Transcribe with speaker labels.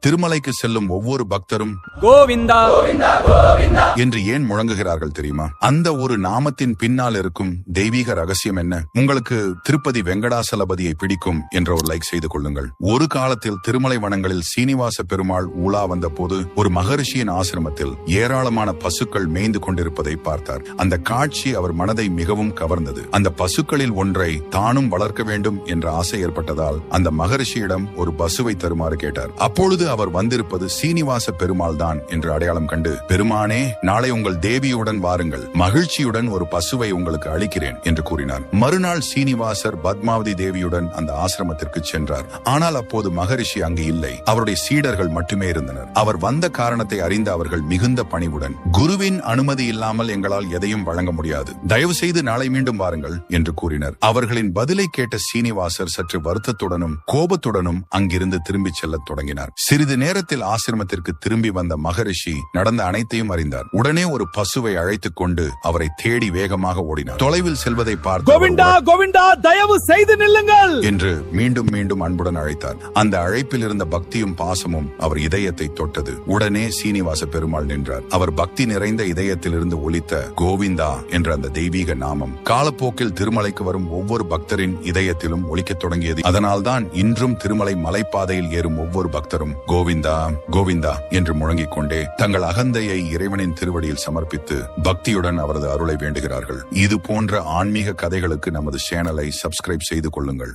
Speaker 1: திருமலைக்கு செல்லும் ஒவ்வொரு பக்தரும்
Speaker 2: கோவிந்தா
Speaker 1: என்று ஏன் முழங்குகிறார்கள் தெரியுமா? அந்த ஒரு நாமத்தின் பின்னால் இருக்கும் தெய்வீக ரகசியம் என்ன? உங்களுக்கு திருப்பதி வெங்கடாசலபதியை பிடிக்கும் என்ற ஒரு லைக் செய்து கொள்ளுங்கள். ஒரு காலத்தில் திருமலை வனங்களில் சீனிவாச பெருமாள் உலா வந்த போது ஒரு மகரிஷியின் ஆசிரமத்தில் ஏராளமான பசுக்கள் மேய்ந்து கொண்டிருப்பதை பார்த்தார். அந்த காட்சி அவர் மனதை மிகவும் கவர்ந்தது. அந்த பசுக்களில் ஒன்றை தானும் வளர்க்க வேண்டும் என்ற ஆசை ஏற்பட்டதால் அந்த மகரிஷியிடம் ஒரு பசுவை தருமாறு கேட்டார். அப்பொழுது அவர் வந்திருப்பது சீனிவாச பெருமாள் தான் என்று அடையாளம் கண்டு, பெருமானே, நாளை உங்கள் தேவியுடன் வாருங்கள், மகிழ்ச்சியுடன் ஒரு பசுவை உங்களுக்கு அளிக்கிறேன் என்று கூறினார். மறுநாள் சீனிவாசர் பத்மாவதி தேவியுடன் அந்த ஆசிரமத்திற்கு சென்றார். ஆனால் அப்போது மகரிஷி அங்கு இல்லை. அவருடைய சீடர்கள் மட்டுமே இருந்தனர். அவர் வந்த காரணத்தை அறிந்த அவர்கள் மிகுந்த பணிவுடன், குருவின் அனுமதி இல்லாமல் எங்களால் எதையும் வழங்க முடியாது, தயவு செய்து நாளை மீண்டும் வாருங்கள் என்று கூறினர். அவர்களின் பதிலை கேட்ட சீனிவாசர் சற்று வருத்தத்துடனும் கோபத்துடனும் அங்கிருந்து திரும்பிச் செல்லத் தொடங்கினார். சிறிது நேரத்தில் ஆசிரமத்திற்கு திரும்பி வந்த மகரிஷி நடந்த அனைத்தையும் அறிந்தார். உடனே ஒரு பசுவை அழைத்துக் கொண்டு அவரை தேடி வேகமாக ஓடினார். தொலைவில் செல்வதை பார்த்து,
Speaker 2: கோவிந்தா கோவிந்தா, தயவு செய்து நில்லுங்கள்
Speaker 1: என்று மீண்டும் மீண்டும் அன்புடன் அழைத்தார். அந்த அழைப்பில் இருந்த பக்தியும் பாசமும் அவர் இதயத்தை தொட்டது. உடனே சீனிவாச பெருமாள் நின்றார். அவர் பக்தி நிறைந்த இதயத்திலிருந்து ஒலித்த கோவிந்தா என்ற அந்த தெய்வீக நாமம் காலப்போக்கில் திருமலைக்கு வரும் ஒவ்வொரு பக்தரின் இதயத்திலும் ஒலிக்கத் தொடங்கியது. அதனால்தான் இன்றும் திருமலை மலைப்பாதையில் ஏறும் ஒவ்வொரு பக்தரும் கோவிந்தா கோவிந்தா என்று முழங்கிக் கொண்டே தங்கள் அகந்தையை இறைவனின் திருவடியில் சமர்ப்பித்து பக்தியுடன் அவரது அருளை வேண்டுகிறார்கள். இது போன்ற ஆன்மீக கதைகளுக்கு நமது சேனலை சப்ஸ்கிரைப் செய்து கொள்ளுங்கள்.